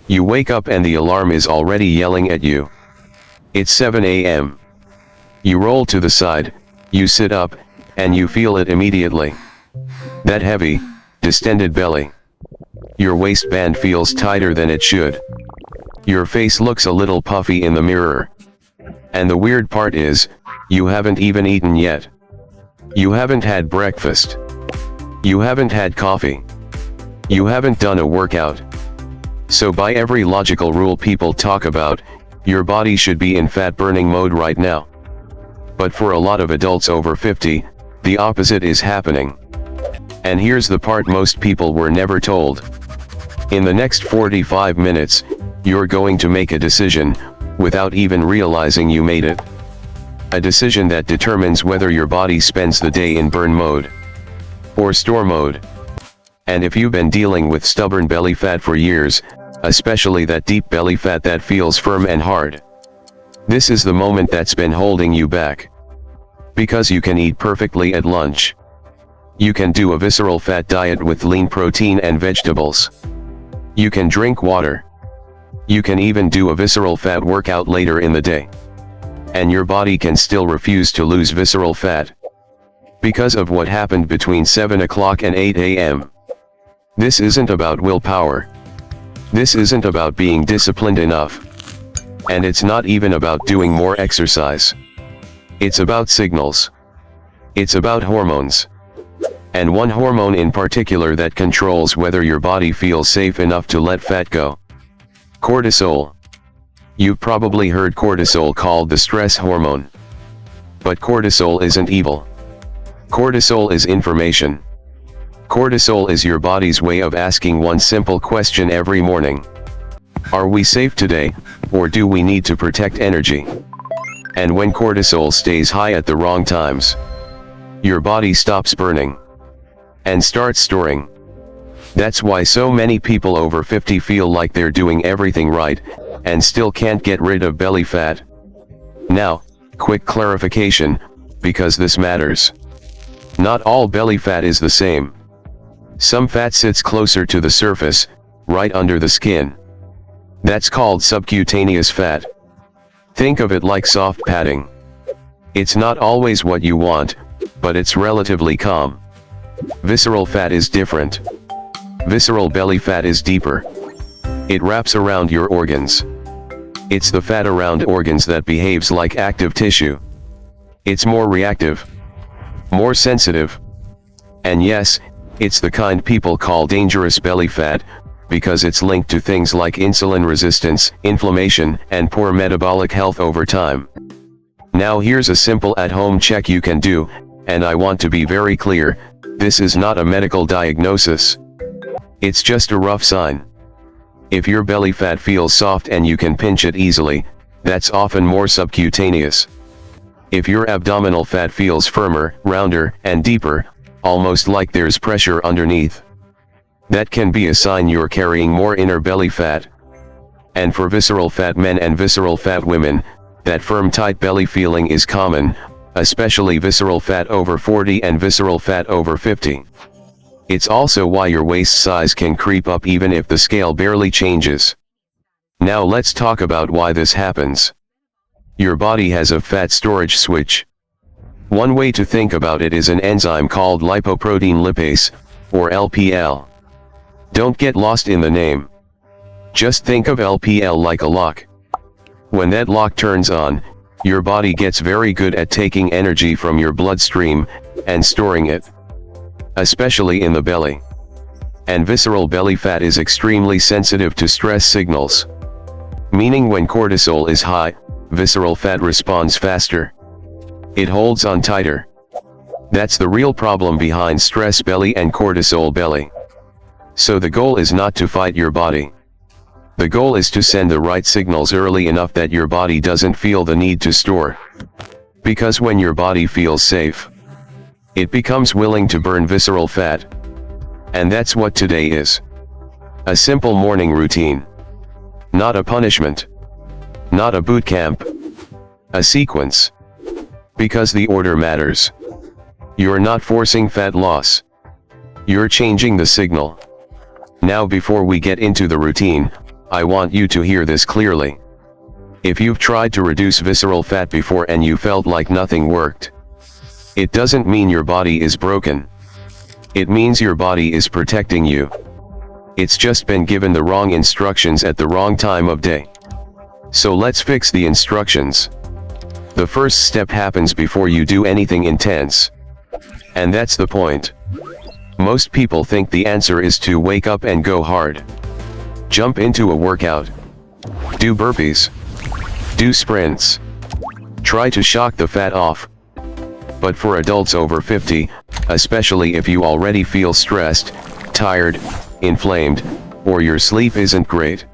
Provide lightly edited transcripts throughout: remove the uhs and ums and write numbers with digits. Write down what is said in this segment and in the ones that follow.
You wake up and the alarm is already yelling at you. It's 7 a.m. You roll to the side, you sit up, and you feel it immediately. That heavy, distended belly. Your waistband feels tighter than it should. Your face looks a little puffy in the mirror. And the weird part is, you haven't even eaten yet. You haven't had breakfast. You haven't had coffee. You haven't done a workout. So by every logical rule people talk about, your body should be in fat-burning mode right now. But for a lot of adults over 50, the opposite is happening. And here's the part most people were never told. In the next 45 minutes, you're going to make a decision, without even realizing you made it. A decision that determines whether your body spends the day in burn mode or store mode. And if you've been dealing with stubborn belly fat for years, especially that deep belly fat that feels firm and hard, this is the moment that's been holding you back. Because you can eat perfectly at lunch. You can do a visceral fat diet with lean protein and vegetables. You can drink water. You can even do a visceral fat workout later in the day. And your body can still refuse to lose visceral fat. Because of what happened between 7 o'clock and 8 a.m. This isn't about willpower. This isn't about being disciplined enough. And it's not even about doing more exercise. It's about signals. It's about hormones. And one hormone in particular that controls whether your body feels safe enough to let fat go. Cortisol. You've probably heard cortisol called the stress hormone. But cortisol isn't evil. Cortisol is information. Cortisol is your body's way of asking one simple question every morning. Are we safe today, or do we need to protect energy? And when cortisol stays high at the wrong times, your body stops burning and starts storing. That's why so many people over 50 feel like they're doing everything right, and still can't get rid of belly fat. Now, quick clarification, because this matters. Not all belly fat is the same. Some fat sits closer to the surface, right under the skin. That's called subcutaneous fat. Think of it like soft padding. It's not always what you want, but it's relatively calm. Visceral fat is different. Visceral belly fat is deeper. It wraps around your organs. It's the fat around organs that behaves like active tissue. It's more reactive, more sensitive. And yes, it's the kind people call dangerous belly fat, because it's linked to things like insulin resistance, inflammation, and poor metabolic health over time. Now here's a simple at-home check you can do, and I want to be very clear, this is not a medical diagnosis. It's just a rough sign. If your belly fat feels soft and you can pinch it easily, that's often more subcutaneous. If your abdominal fat feels firmer, rounder, and deeper, almost like there's pressure underneath, that can be a sign you're carrying more inner belly fat. And for visceral fat men and visceral fat women, that firm tight belly feeling is common, especially visceral fat over 40 and visceral fat over 50. It's also why your waist size can creep up even if the scale barely changes. Now let's talk about why this happens. Your body has a fat storage switch. One way to think about it is an enzyme called lipoprotein lipase, or LPL. Don't get lost in the name. Just think of LPL like a lock. When that lock turns on, your body gets very good at taking energy from your bloodstream and storing it, especially in the belly. And visceral belly fat is extremely sensitive to stress signals. Meaning when cortisol is high, visceral fat responds faster. It holds on tighter. That's the real problem behind stress belly and cortisol belly. So the goal is not to fight your body. The goal is to send the right signals early enough that your body doesn't feel the need to store. Because when your body feels safe, it becomes willing to burn visceral fat. And that's what today is. A simple morning routine. Not a punishment. Not a boot camp. A sequence. Because the order matters. You're not forcing fat loss. You're changing the signal. Now before we get into the routine, I want you to hear this clearly. If you've tried to reduce visceral fat before and you felt like nothing worked, it doesn't mean your body is broken. It means your body is protecting you. It's just been given the wrong instructions at the wrong time of day. So let's fix the instructions. The first step happens before you do anything intense. And that's the point. Most people think the answer is to wake up and go hard. Jump into a workout. Do burpees. Do sprints. Try to shock the fat off. But for adults over 50, especially if you already feel stressed, tired, inflamed, or your sleep isn't great,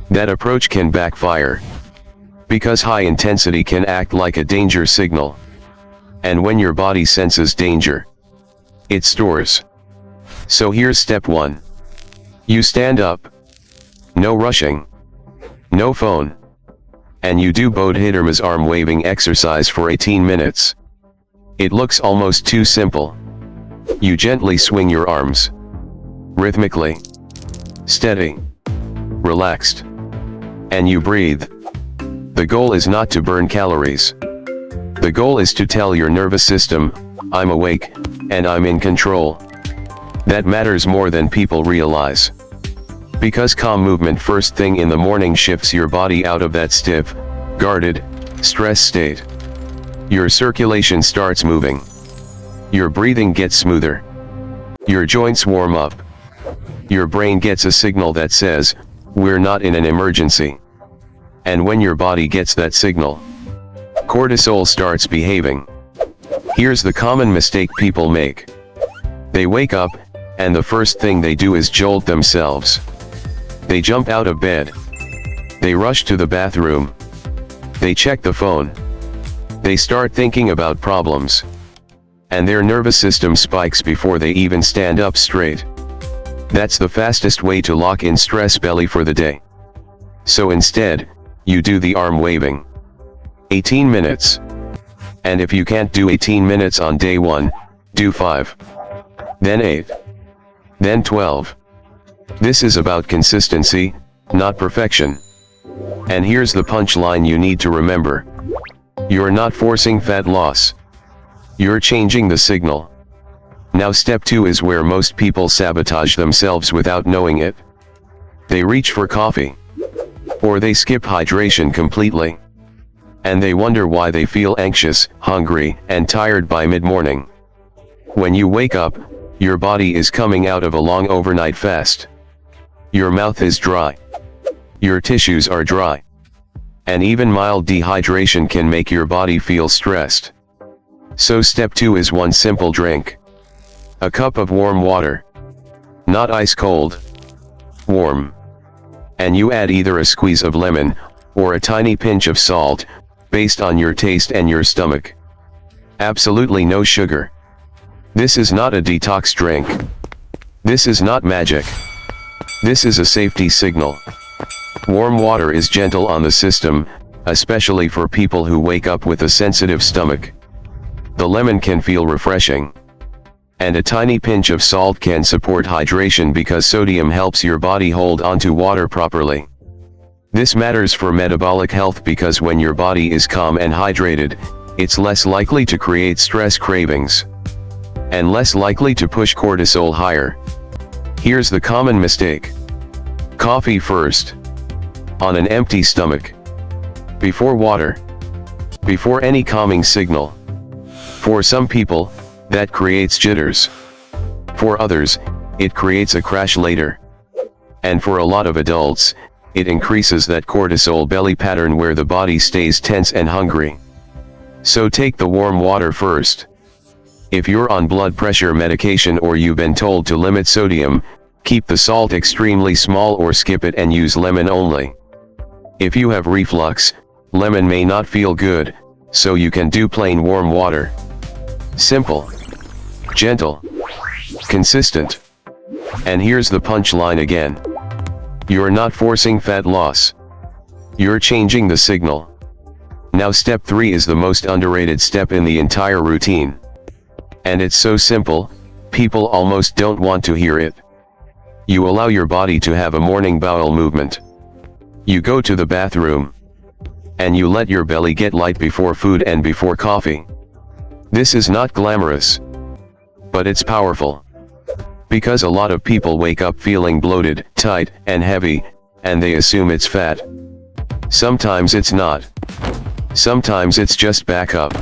that approach can backfire. Because high intensity can act like a danger signal. And when your body senses danger, it stores. So here's step 1. You stand up. No rushing. No phone. And you do Bodhidharma's arm waving exercise for 18 minutes. It looks almost too simple. You gently swing your arms. Rhythmically. Steady. Relaxed. And you breathe. The goal is not to burn calories. The goal is to tell your nervous system, I'm awake, and I'm in control. That matters more than people realize. Because calm movement first thing in the morning shifts your body out of that stiff, guarded, stress state. Your circulation starts moving. Your breathing gets smoother. Your joints warm up. Your brain gets a signal that says, we're not in an emergency. And when your body gets that signal, cortisol starts behaving. Here's the common mistake people make. They wake up, and the first thing they do is jolt themselves. They jump out of bed. They rush to the bathroom. They check the phone. They start thinking about problems. And their nervous system spikes before they even stand up straight. That's the fastest way to lock in stress belly for the day. So instead, you do the arm waving. 18 minutes. And if you can't do 18 minutes on day 1, do 5. Then 8. Then 12. This is about consistency, not perfection. And here's the punchline you need to remember. You're not forcing fat loss. You're changing the signal. Now step 2 is where most people sabotage themselves without knowing it. They reach for coffee. Or they skip hydration completely. And they wonder why they feel anxious, hungry, and tired by mid-morning. When you wake up, your body is coming out of a long overnight fast. Your mouth is dry. Your tissues are dry. And even mild dehydration can make your body feel stressed. So step 2 is one simple drink. A cup of warm water. Not ice cold. Warm. And you add either a squeeze of lemon, or a tiny pinch of salt, based on your taste and your stomach. Absolutely no sugar. This is not a detox drink. This is not magic. This is a safety signal. Warm water is gentle on the system, especially for people who wake up with a sensitive stomach. The lemon can feel refreshing. And a tiny pinch of salt can support hydration because sodium helps your body hold onto water properly. This matters for metabolic health because when your body is calm and hydrated, it's less likely to create stress cravings. And less likely to push cortisol higher. Here's the common mistake. Coffee first. On an empty stomach. Before water. Before any calming signal. For some people, that creates jitters. For others, it creates a crash later. And for a lot of adults, it increases that cortisol belly pattern where the body stays tense and hungry. So take the warm water first. If you're on blood pressure medication or you've been told to limit sodium, keep the salt extremely small or skip it and use lemon only. If you have reflux, lemon may not feel good, so you can do plain warm water. Simple. Gentle. Consistent. And here's the punchline again. You're not forcing fat loss. You're changing the signal. Now step 3 is the most underrated step in the entire routine. And it's so simple, people almost don't want to hear it. You allow your body to have a morning bowel movement. You go to the bathroom. And you let your belly get light before food and before coffee. This is not glamorous. But it's powerful. Because a lot of people wake up feeling bloated, tight, and heavy, and they assume it's fat. Sometimes it's not. Sometimes it's just back up.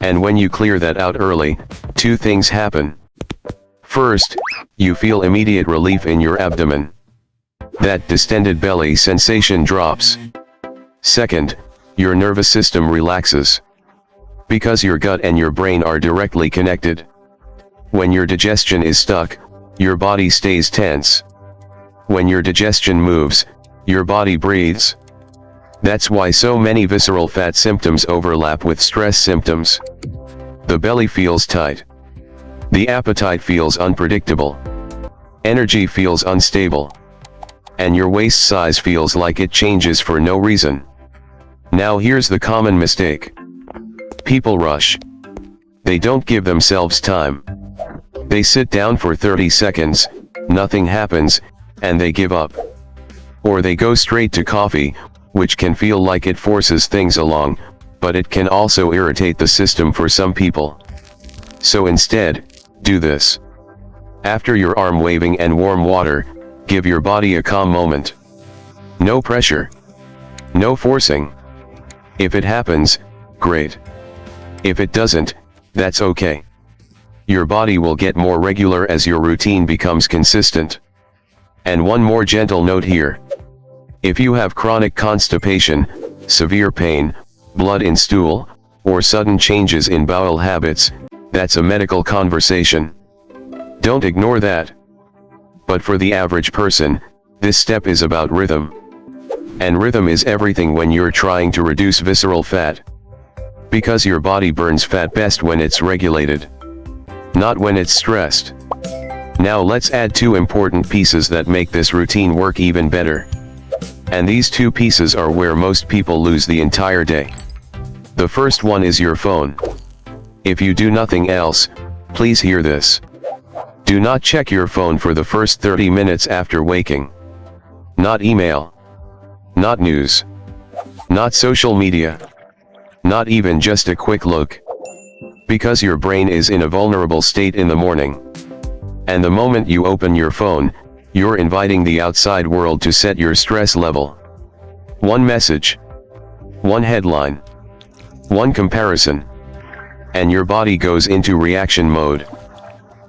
And when you clear that out early, two things happen. First, you feel immediate relief in your abdomen. That distended belly sensation drops. Second, your nervous system relaxes. Because your gut and your brain are directly connected. When your digestion is stuck, your body stays tense. When your digestion moves, your body breathes. That's why so many visceral fat symptoms overlap with stress symptoms. The belly feels tight. The appetite feels unpredictable. Energy feels unstable. And your waist size feels like it changes for no reason. Now here's the common mistake. People rush. They don't give themselves time. They sit down for 30 seconds, nothing happens, and they give up. Or they go straight to coffee, which can feel like it forces things along, but it can also irritate the system for some people. So instead, do this. After your arm waving and warm water, give your body a calm moment. No pressure. No forcing. If it happens, great. If it doesn't, that's okay. Your body will get more regular as your routine becomes consistent. And one more gentle note here. If you have chronic constipation, severe pain, blood in stool, or sudden changes in bowel habits, that's a medical conversation. Don't ignore that. But for the average person, this step is about rhythm. And rhythm is everything when you're trying to reduce visceral fat. Because your body burns fat best when it's regulated. Not when it's stressed. Now let's add two important pieces that make this routine work even better. And these two pieces are where most people lose the entire day. The first one is your phone. If you do nothing else, please hear this. Do not check your phone for the first 30 minutes after waking. Not email. Not news. Not social media. Not even just a quick look. Because your brain is in a vulnerable state in the morning. And the moment you open your phone, you're inviting the outside world to set your stress level. One message. One headline. One comparison. And your body goes into reaction mode.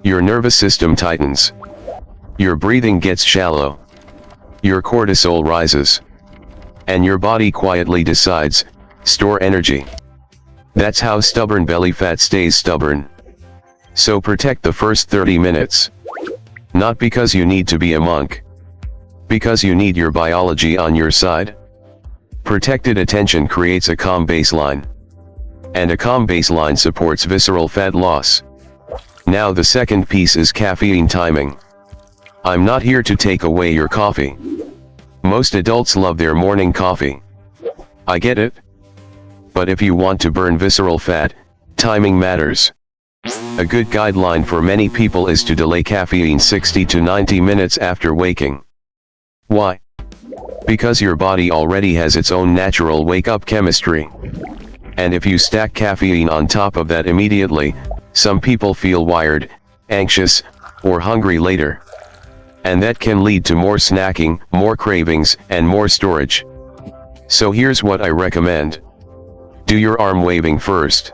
Your nervous system tightens. Your breathing gets shallow. Your cortisol rises. And your body quietly decides, store energy. That's how stubborn belly fat stays stubborn. So protect the first 30 minutes. Not because you need to be a monk. Because you need your biology on your side. Protected attention creates a calm baseline. And a calm baseline supports visceral fat loss. Now the second piece is caffeine timing. I'm not here to take away your coffee. Most adults love their morning coffee. I get it. But if you want to burn visceral fat, timing matters. A good guideline for many people is to delay caffeine 60 to 90 minutes after waking. Why? Because your body already has its own natural wake-up chemistry. And if you stack caffeine on top of that immediately, some people feel wired, anxious, or hungry later. And that can lead to more snacking, more cravings, and more storage. So here's what I recommend. Do your arm waving first.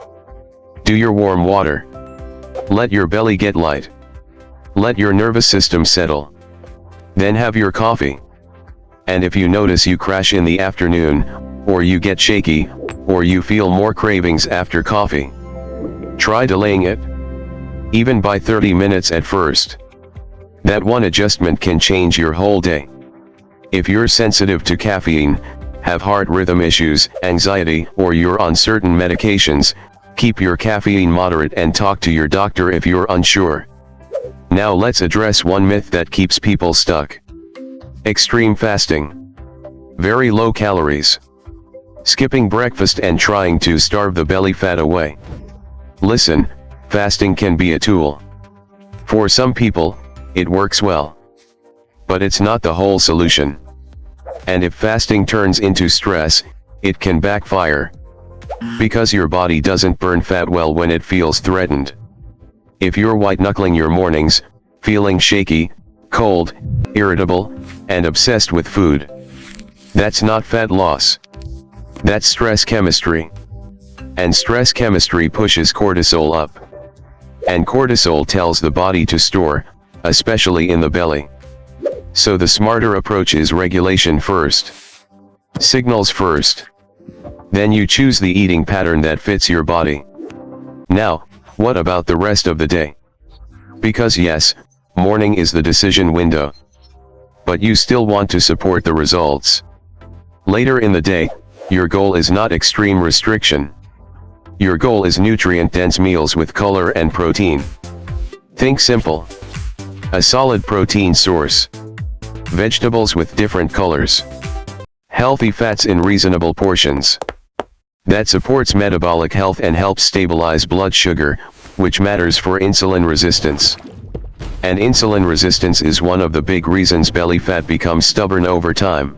Do your warm water. Let your belly get light. Let your nervous system settle. Then have your coffee. And if you notice you crash in the afternoon, or you get shaky, or you feel more cravings after coffee, try delaying it. Even by 30 minutes at first. That one adjustment can change your whole day. If you're sensitive to caffeine, have heart rhythm issues, anxiety, or you're on certain medications, keep your caffeine moderate and talk to your doctor if you're unsure. Now let's address one myth that keeps people stuck. Extreme fasting. Very low calories. Skipping breakfast and trying to starve the belly fat away. Listen, fasting can be a tool. For some people, it works well. But it's not the whole solution. And if fasting turns into stress, it can backfire. Because your body doesn't burn fat well when it feels threatened. If you're white-knuckling your mornings, feeling shaky, cold, irritable, and obsessed with food, that's not fat loss. That's stress chemistry. And stress chemistry pushes cortisol up. And cortisol tells the body to store, especially in the belly. So the smarter approach is regulation first. Signals first. Then you choose the eating pattern that fits your body. Now, what about the rest of the day? Because yes, morning is the decision window. But you still want to support the results. Later in the day, your goal is not extreme restriction. Your goal is nutrient-dense meals with color and protein. Think simple. A solid protein source. Vegetables with different colors. Healthy fats in reasonable portions. That supports metabolic health and helps stabilize blood sugar, which matters for insulin resistance. And insulin resistance is one of the big reasons belly fat becomes stubborn over time.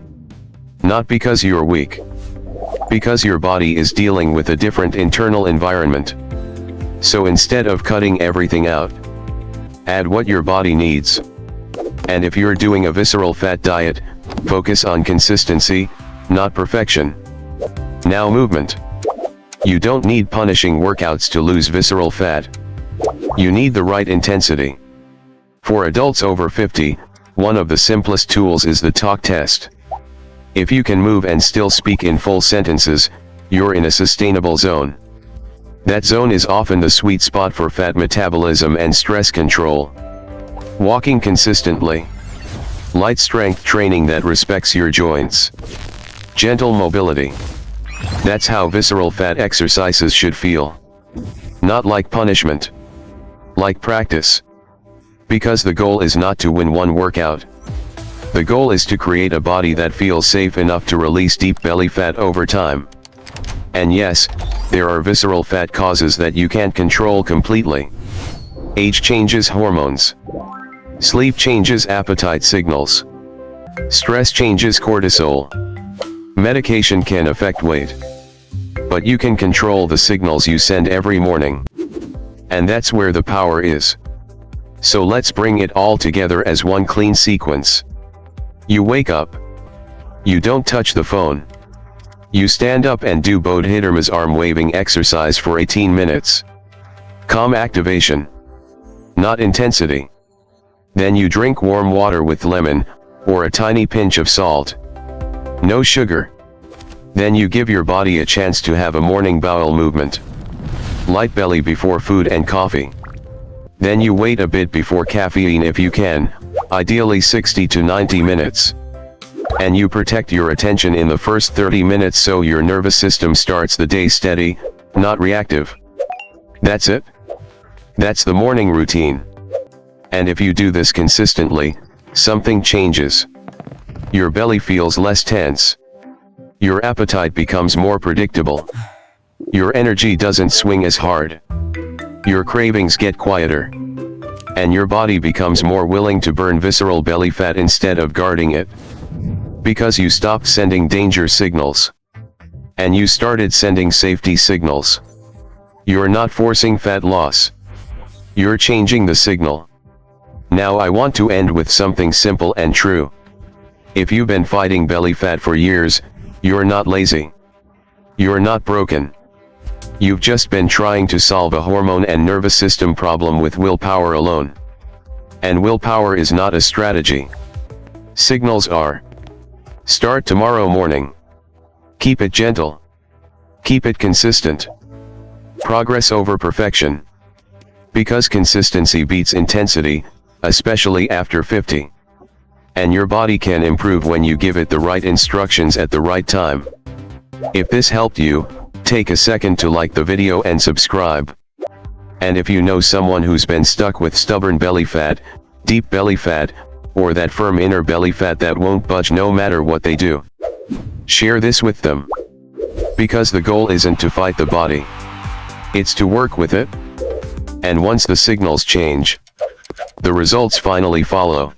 Not because you're weak. Because your body is dealing with a different internal environment. So instead of cutting everything out, add what your body needs. And if you're doing a visceral fat diet, focus on consistency, not perfection. Now movement. You don't need punishing workouts to lose visceral fat. You need the right intensity. For adults over 50, one of the simplest tools is the talk test. If you can move and still speak in full sentences, you're in a sustainable zone. That zone is often the sweet spot for fat metabolism and stress control. Walking consistently. Light strength training that respects your joints. Gentle mobility. That's how visceral fat exercises should feel. Not like punishment. Like practice. Because the goal is not to win one workout. The goal is to create a body that feels safe enough to release deep belly fat over time. And yes, there are visceral fat causes that you can't control completely. Age changes hormones. Sleep changes appetite signals. Stress changes cortisol. Medication can affect weight. But you can control the signals you send every morning. And that's where the power is. So let's bring it all together as one clean sequence. You wake up. You don't touch the phone. You stand up and do Bodhidharma's arm-waving exercise for 18 minutes. Calm activation. Not intensity. Then you drink warm water with lemon, or a tiny pinch of salt. No sugar. Then you give your body a chance to have a morning bowel movement. Light belly before food and coffee. Then you wait a bit before caffeine if you can, ideally 60 to 90 minutes. And you protect your attention in the first 30 minutes so your nervous system starts the day steady, not reactive. That's it. That's the morning routine. And if you do this consistently, something changes. Your belly feels less tense. Your appetite becomes more predictable. Your energy doesn't swing as hard. Your cravings get quieter. And your body becomes more willing to burn visceral belly fat instead of guarding it. Because you stopped sending danger signals. And you started sending safety signals. You're not forcing fat loss. You're changing the signal. Now I want to end with something simple and true. If you've been fighting belly fat for years, you're not lazy. You're not broken. You've just been trying to solve a hormone and nervous system problem with willpower alone. And willpower is not a strategy. Signals are. Start tomorrow morning. Keep it gentle. Keep it consistent. Progress over perfection. Because consistency beats intensity, especially after 50. And your body can improve when you give it the right instructions at the right time. If this helped you, take a second to like the video and subscribe. And if you know someone who's been stuck with stubborn belly fat, deep belly fat, or that firm inner belly fat that won't budge no matter what they do, share this with them. Because the goal isn't to fight the body. It's to work with it. And once the signals change, the results finally follow.